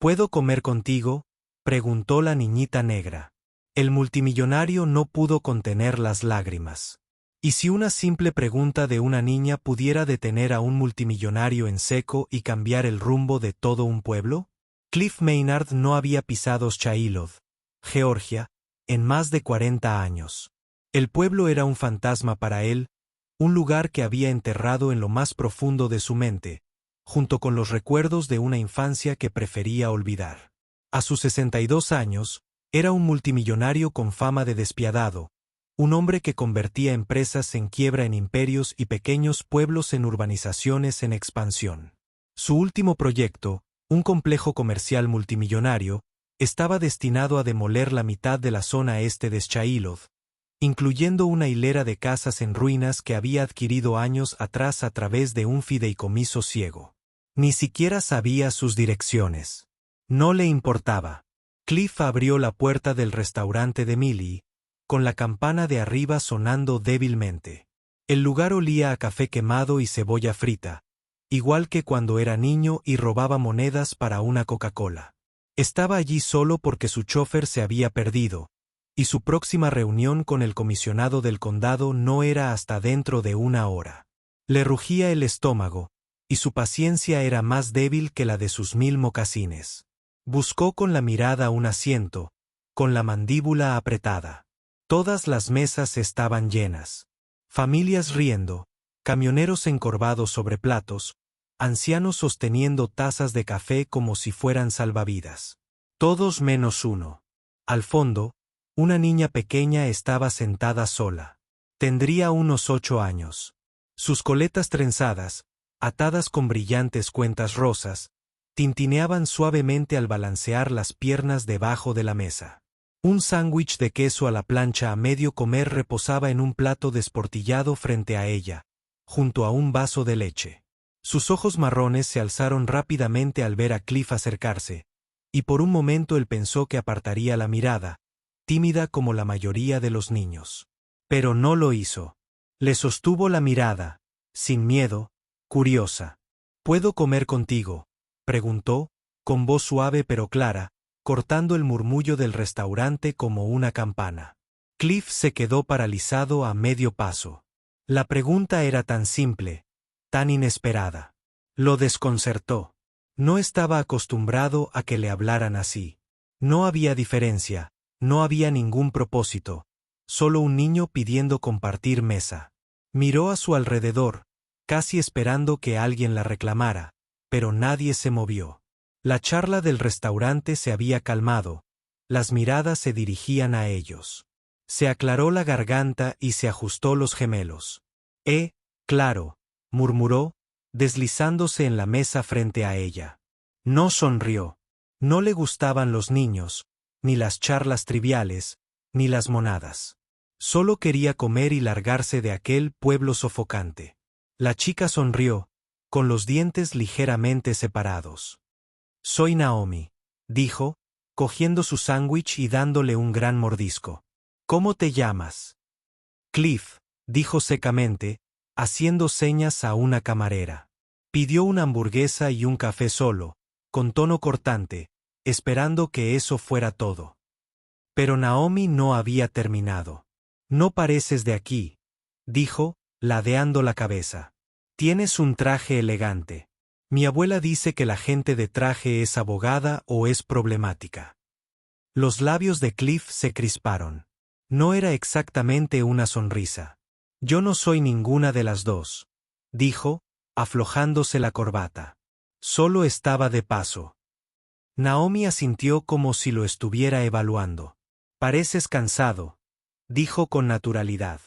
¿Puedo comer contigo?, preguntó la niñita negra. El multimillonario no pudo contener las lágrimas. ¿Y si una simple pregunta de una niña pudiera detener a un multimillonario en seco y cambiar el rumbo de todo un pueblo? Cliff Maynard no había pisado Shiloh, Georgia, en más de 40 años. El pueblo era un fantasma para él, un lugar que había enterrado en lo más profundo de su mente, junto con los recuerdos de una infancia que prefería olvidar. A sus 62 años, era un multimillonario con fama de despiadado, un hombre que convertía empresas en quiebra en imperios y pequeños pueblos en urbanizaciones en expansión. Su último proyecto, un complejo comercial multimillonario, estaba destinado a demoler la mitad de la zona este de Shiloh, incluyendo una hilera de casas en ruinas que había adquirido años atrás a través de un fideicomiso ciego. Ni siquiera sabía sus direcciones. No le importaba. Cliff abrió la puerta del restaurante de Millie, con la campana de arriba sonando débilmente. El lugar olía a café quemado y cebolla frita, igual que cuando era niño y robaba monedas para una Coca-Cola. Estaba allí solo porque su chofer se había perdido, y su próxima reunión con el comisionado del condado no era hasta dentro de una hora. Le rugía el estómago, y su paciencia era más débil que la de sus 1000 mocasines. Buscó con la mirada un asiento, con la mandíbula apretada. Todas las mesas estaban llenas. Familias riendo, camioneros encorvados sobre platos, ancianos sosteniendo tazas de café como si fueran salvavidas. Todos menos uno. Al fondo, una niña pequeña estaba sentada sola. Tendría unos 8 años. Sus coletas trenzadas, atadas con brillantes cuentas rosas, tintineaban suavemente al balancear las piernas debajo de la mesa. Un sándwich de queso a la plancha a medio comer reposaba en un plato desportillado frente a ella, junto a un vaso de leche. Sus ojos marrones se alzaron rápidamente al ver a Cliff acercarse, y por un momento él pensó que apartaría la mirada, tímida como la mayoría de los niños. Pero no lo hizo. Le sostuvo la mirada, sin miedo, curiosa. ¿Puedo comer contigo?, preguntó, con voz suave pero clara, cortando el murmullo del restaurante como una campana. Cliff se quedó paralizado a medio paso. La pregunta era tan simple, tan inesperada. Lo desconcertó. No estaba acostumbrado a que le hablaran así. No había diferencia, no había ningún propósito, solo un niño pidiendo compartir mesa. Miró a su alrededor, casi esperando que alguien la reclamara, pero nadie se movió. La charla del restaurante se había calmado, las miradas se dirigían a ellos. Se aclaró la garganta y se ajustó los gemelos. Claro, murmuró, deslizándose en la mesa frente a ella. No sonrió. No le gustaban los niños, ni las charlas triviales, ni las monadas. Solo quería comer y largarse de aquel pueblo sofocante. La chica sonrió, con los dientes ligeramente separados. «Soy Naomi», dijo, cogiendo su sándwich y dándole un gran mordisco. «¿Cómo te llamas?» «Cliff», dijo secamente, haciendo señas a una camarera. Pidió una hamburguesa y un café solo, con tono cortante, esperando que eso fuera todo. Pero Naomi no había terminado. «No pareces de aquí», dijo, ladeando la cabeza. «Tienes un traje elegante. Mi abuela dice que la gente de traje es abogada o es problemática». Los labios de Cliff se crisparon. No era exactamente una sonrisa. «Yo no soy ninguna de las dos», dijo, aflojándose la corbata. «Solo estaba de paso». Naomi asintió como si lo estuviera evaluando. «Pareces cansado», dijo con naturalidad.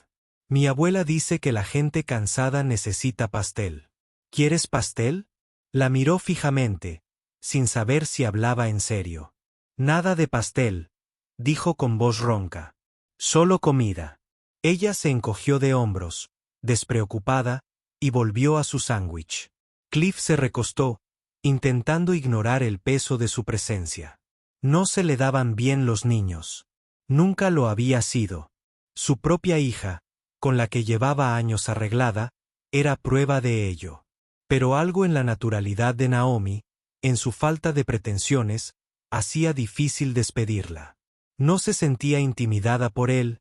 «Mi abuela dice que la gente cansada necesita pastel». «¿Quieres pastel?». La miró fijamente, sin saber si hablaba en serio. «Nada de pastel», dijo con voz ronca. «Solo comida». Ella se encogió de hombros, despreocupada, y volvió a su sándwich. Cliff se recostó, intentando ignorar el peso de su presencia. No se le daban bien los niños. Nunca lo había sido. Su propia hija, con la que llevaba años arreglada, era prueba de ello. Pero algo en la naturalidad de Naomi, en su falta de pretensiones, hacía difícil despedirla. No se sentía intimidada por él,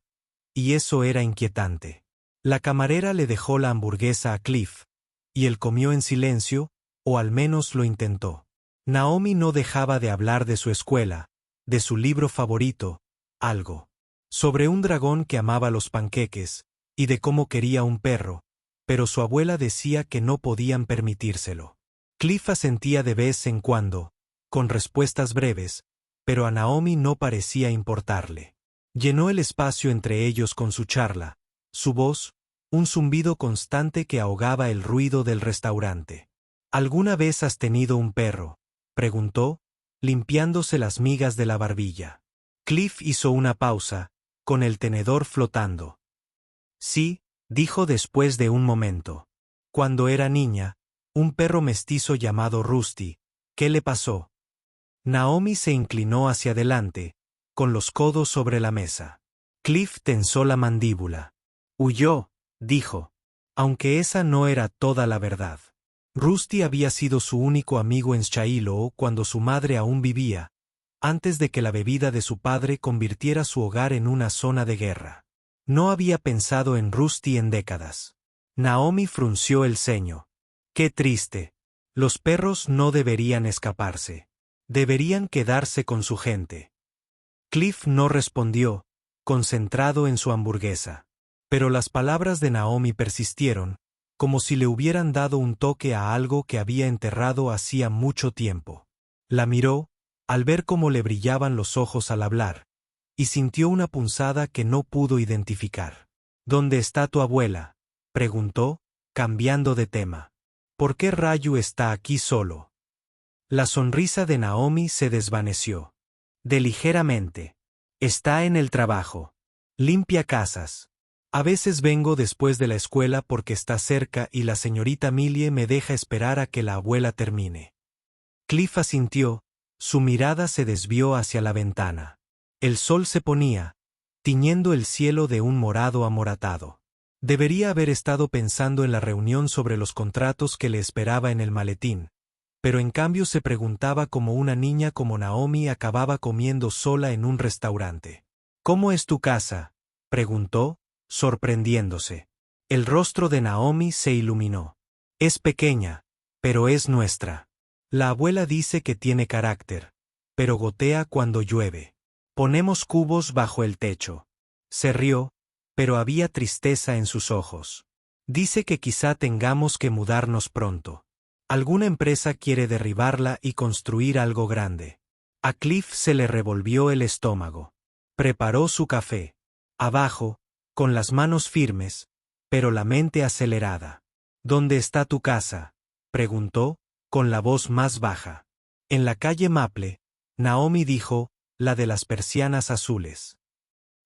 y eso era inquietante. La camarera le dejó la hamburguesa a Cliff, y él comió en silencio, o al menos lo intentó. Naomi no dejaba de hablar de su escuela, de su libro favorito, algo. Sobre un dragón que amaba los panqueques, y de cómo quería un perro, pero su abuela decía que no podían permitírselo. Cliff asentía de vez en cuando, con respuestas breves, pero a Naomi no parecía importarle. Llenó el espacio entre ellos con su charla, su voz, un zumbido constante que ahogaba el ruido del restaurante. ¿Alguna vez has tenido un perro?, preguntó, limpiándose las migas de la barbilla. Cliff hizo una pausa, con el tenedor flotando. Sí, dijo después de un momento. Cuando era niña, un perro mestizo llamado Rusty. ¿Qué le pasó? Naomi se inclinó hacia adelante, con los codos sobre la mesa. Cliff tensó la mandíbula. Huyó, dijo. Aunque esa no era toda la verdad. Rusty había sido su único amigo en Shiloh cuando su madre aún vivía, antes de que la bebida de su padre convirtiera su hogar en una zona de guerra. No había pensado en Rusty en décadas. Naomi frunció el ceño. Qué triste. Los perros no deberían escaparse. Deberían quedarse con su gente. Cliff no respondió, concentrado en su hamburguesa. Pero las palabras de Naomi persistieron, como si le hubieran dado un toque a algo que había enterrado hacía mucho tiempo. La miró, al ver cómo le brillaban los ojos al hablar, y sintió una punzada que no pudo identificar. ¿Dónde está tu abuela?, preguntó, cambiando de tema. ¿Por qué Rayu está aquí solo? La sonrisa de Naomi se desvaneció. De ligeramente. Está en el trabajo. Limpia casas. A veces vengo después de la escuela porque está cerca y la señorita Millie me deja esperar a que la abuela termine. Cliff asintió, su mirada se desvió hacia la ventana. El sol se ponía, tiñendo el cielo de un morado amoratado. Debería haber estado pensando en la reunión sobre los contratos que le esperaba en el maletín, pero en cambio se preguntaba cómo una niña como Naomi acababa comiendo sola en un restaurante. ¿Cómo es tu casa?, preguntó, sorprendiéndose. El rostro de Naomi se iluminó. Es pequeña, pero es nuestra. La abuela dice que tiene carácter, pero gotea cuando llueve. Ponemos cubos bajo el techo. Se rió, pero había tristeza en sus ojos. Dice que quizá tengamos que mudarnos pronto. Alguna empresa quiere derribarla y construir algo grande. A Cliff se le revolvió el estómago. Preparó su café. Abajo, con las manos firmes, pero la mente acelerada. ¿Dónde está tu casa?, preguntó, con la voz más baja. En la calle Maple, Naomi dijo, la de las persianas azules.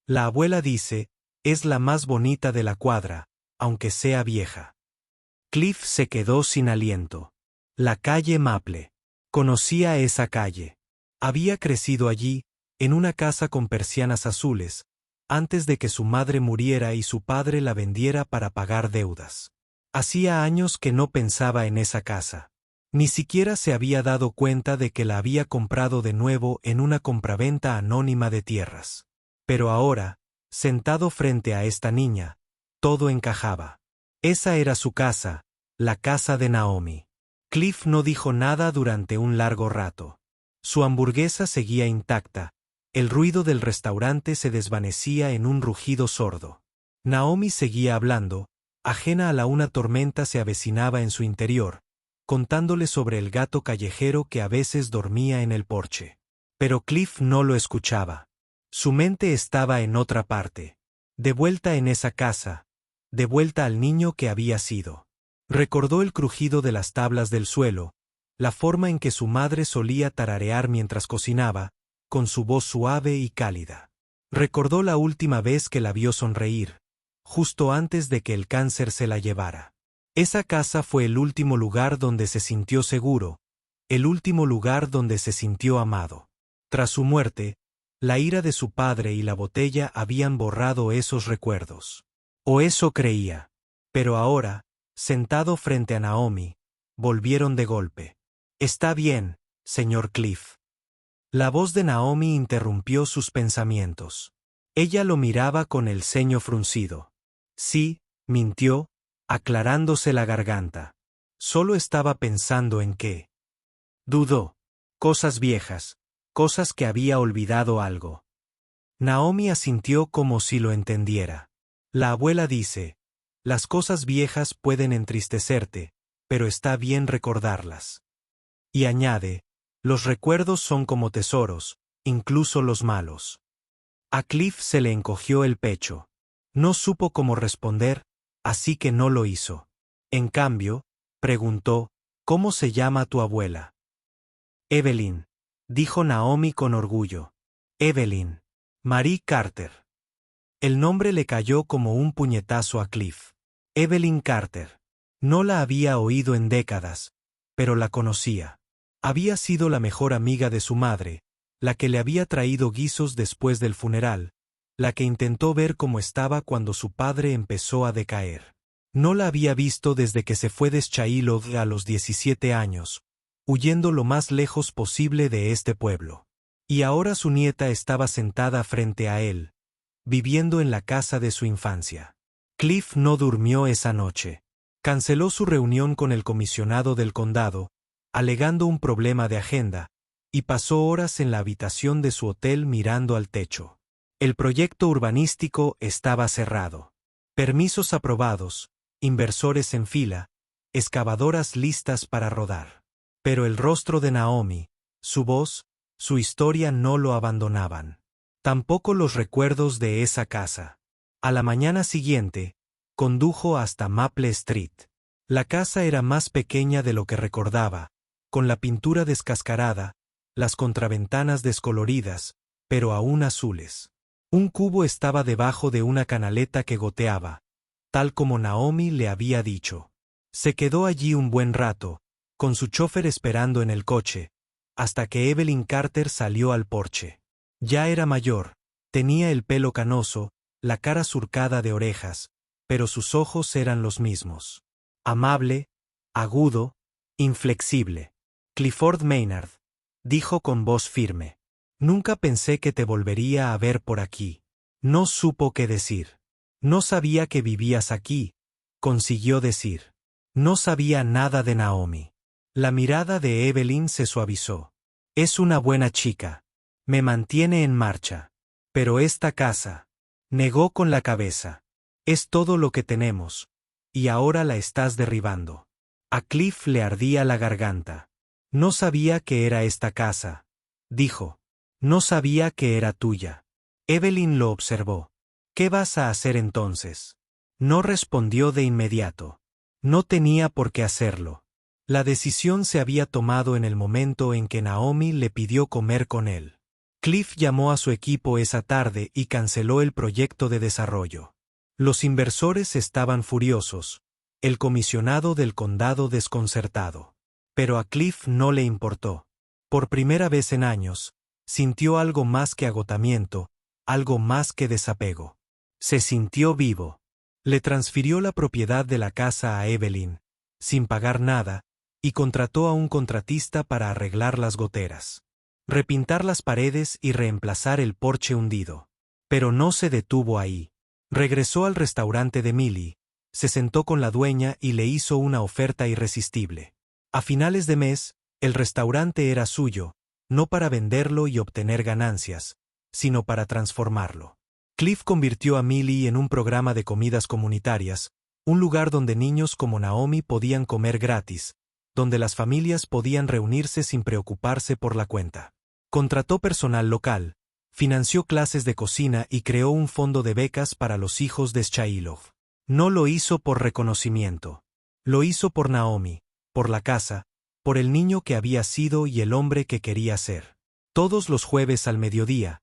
La abuela dice, es la más bonita de la cuadra, aunque sea vieja. Cliff se quedó sin aliento. La calle Maple. Conocía esa calle. Había crecido allí, en una casa con persianas azules, antes de que su madre muriera y su padre la vendiera para pagar deudas. Hacía años que no pensaba en esa casa. Ni siquiera se había dado cuenta de que la había comprado de nuevo en una compraventa anónima de tierras. Pero ahora, sentado frente a esta niña, todo encajaba. Esa era su casa, la casa de Naomi. Cliff no dijo nada durante un largo rato. Su hamburguesa seguía intacta. El ruido del restaurante se desvanecía en un rugido sordo. Naomi seguía hablando, ajena a una tormenta se avecinaba en su interior, contándole sobre el gato callejero que a veces dormía en el porche. Pero Cliff no lo escuchaba. Su mente estaba en otra parte. De vuelta en esa casa, de vuelta al niño que había sido. Recordó el crujido de las tablas del suelo, la forma en que su madre solía tararear mientras cocinaba, con su voz suave y cálida. Recordó la última vez que la vio sonreír, justo antes de que el cáncer se la llevara. Esa casa fue el último lugar donde se sintió seguro, el último lugar donde se sintió amado. Tras su muerte, la ira de su padre y la botella habían borrado esos recuerdos. O eso creía. Pero ahora, sentado frente a Naomi, volvieron de golpe. Está bien, señor Cliff. La voz de Naomi interrumpió sus pensamientos. Ella lo miraba con el ceño fruncido. Sí, mintió, aclarándose la garganta. Solo estaba pensando en qué. Dudó. Cosas viejas, cosas que había olvidado algo. Naomi asintió como si lo entendiera. La abuela dice, las cosas viejas pueden entristecerte, pero está bien recordarlas. Y añade, los recuerdos son como tesoros, incluso los malos. A Cliff se le encogió el pecho. No supo cómo responder, así que no lo hizo. En cambio, preguntó, ¿cómo se llama tu abuela? Evelyn, dijo Naomi con orgullo. Evelyn. Marie Carter. El nombre le cayó como un puñetazo a Cliff. Evelyn Carter. No la había oído en décadas, pero la conocía. Había sido la mejor amiga de su madre, la que le había traído guisos después del funeral, la que intentó ver cómo estaba cuando su padre empezó a decaer. No la había visto desde que se fue de Shiloh a los 17 años, huyendo lo más lejos posible de este pueblo. Y ahora su nieta estaba sentada frente a él, viviendo en la casa de su infancia. Cliff no durmió esa noche. Canceló su reunión con el comisionado del condado, alegando un problema de agenda, y pasó horas en la habitación de su hotel mirando al techo. El proyecto urbanístico estaba cerrado. Permisos aprobados, inversores en fila, excavadoras listas para rodar. Pero el rostro de Naomi, su voz, su historia no lo abandonaban. Tampoco los recuerdos de esa casa. A la mañana siguiente, condujo hasta Maple Street. La casa era más pequeña de lo que recordaba, con la pintura descascarada, las contraventanas descoloridas, pero aún azules. Un cubo estaba debajo de una canaleta que goteaba, tal como Naomi le había dicho. Se quedó allí un buen rato, con su chofer esperando en el coche, hasta que Evelyn Carter salió al porche. Ya era mayor, tenía el pelo canoso, la cara surcada de orejas, pero sus ojos eran los mismos. Amable, agudo, inflexible. Clifford Maynard, dijo con voz firme. Nunca pensé que te volvería a ver por aquí. No supo qué decir. No sabía que vivías aquí, consiguió decir. No sabía nada de Naomi. La mirada de Evelyn se suavizó. Es una buena chica. Me mantiene en marcha. Pero esta casa, negó con la cabeza. Es todo lo que tenemos. Y ahora la estás derribando. A Cliff le ardía la garganta. No sabía que era esta casa, dijo. No sabía que era tuya. Evelyn lo observó. ¿Qué vas a hacer entonces? No respondió de inmediato. No tenía por qué hacerlo. La decisión se había tomado en el momento en que Naomi le pidió comer con él. Cliff llamó a su equipo esa tarde y canceló el proyecto de desarrollo. Los inversores estaban furiosos, el comisionado del condado desconcertado. Pero a Cliff no le importó. Por primera vez en años, sintió algo más que agotamiento, algo más que desapego. Se sintió vivo. Le transfirió la propiedad de la casa a Evelyn, sin pagar nada, y contrató a un contratista para arreglar las goteras, repintar las paredes y reemplazar el porche hundido. Pero no se detuvo ahí. Regresó al restaurante de Millie, se sentó con la dueña y le hizo una oferta irresistible. A finales de mes, el restaurante era suyo, no para venderlo y obtener ganancias, sino para transformarlo. Cliff convirtió a Millie en un programa de comidas comunitarias, un lugar donde niños como Naomi podían comer gratis, donde las familias podían reunirse sin preocuparse por la cuenta. Contrató personal local, financió clases de cocina y creó un fondo de becas para los hijos de Shiloh. No lo hizo por reconocimiento. Lo hizo por Naomi, por la casa, por el niño que había sido y el hombre que quería ser. Todos los jueves al mediodía,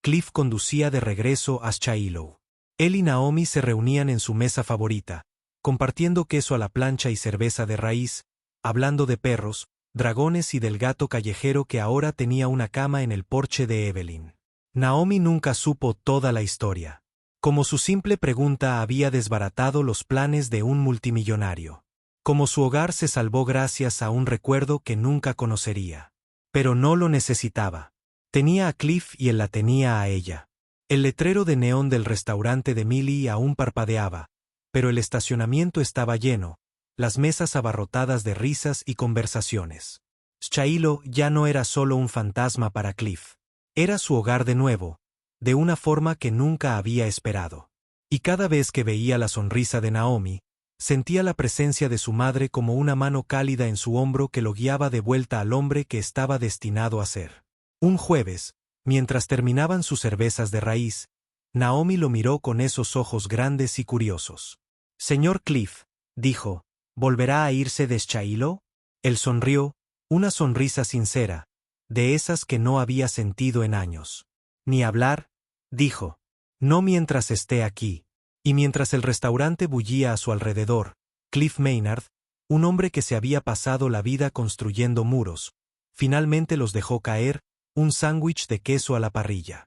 Cliff conducía de regreso a Shiloh. Él y Naomi se reunían en su mesa favorita, compartiendo queso a la plancha y cerveza de raíz, hablando de perros, dragones y del gato callejero que ahora tenía una cama en el porche de Evelyn. Naomi nunca supo toda la historia. Como su simple pregunta había desbaratado los planes de un multimillonario. Como su hogar se salvó gracias a un recuerdo que nunca conocería. Pero no lo necesitaba. Tenía a Cliff y él la tenía a ella. El letrero de neón del restaurante de Millie aún parpadeaba, pero el estacionamiento estaba lleno, las mesas abarrotadas de risas y conversaciones. Shiloh ya no era solo un fantasma para Cliff. Era su hogar de nuevo, de una forma que nunca había esperado. Y cada vez que veía la sonrisa de Naomi, sentía la presencia de su madre como una mano cálida en su hombro que lo guiaba de vuelta al hombre que estaba destinado a ser. Un jueves, mientras terminaban sus cervezas de raíz, Naomi lo miró con esos ojos grandes y curiosos. «Señor Cliff», dijo, «¿volverá a irse de Shiloh?» Él sonrió, una sonrisa sincera, de esas que no había sentido en años. «Ni hablar», dijo, «no mientras esté aquí». Y mientras el restaurante bullía a su alrededor, Cliff Maynard, un hombre que se había pasado la vida construyendo muros, finalmente los dejó caer, un sándwich de queso a la parrilla.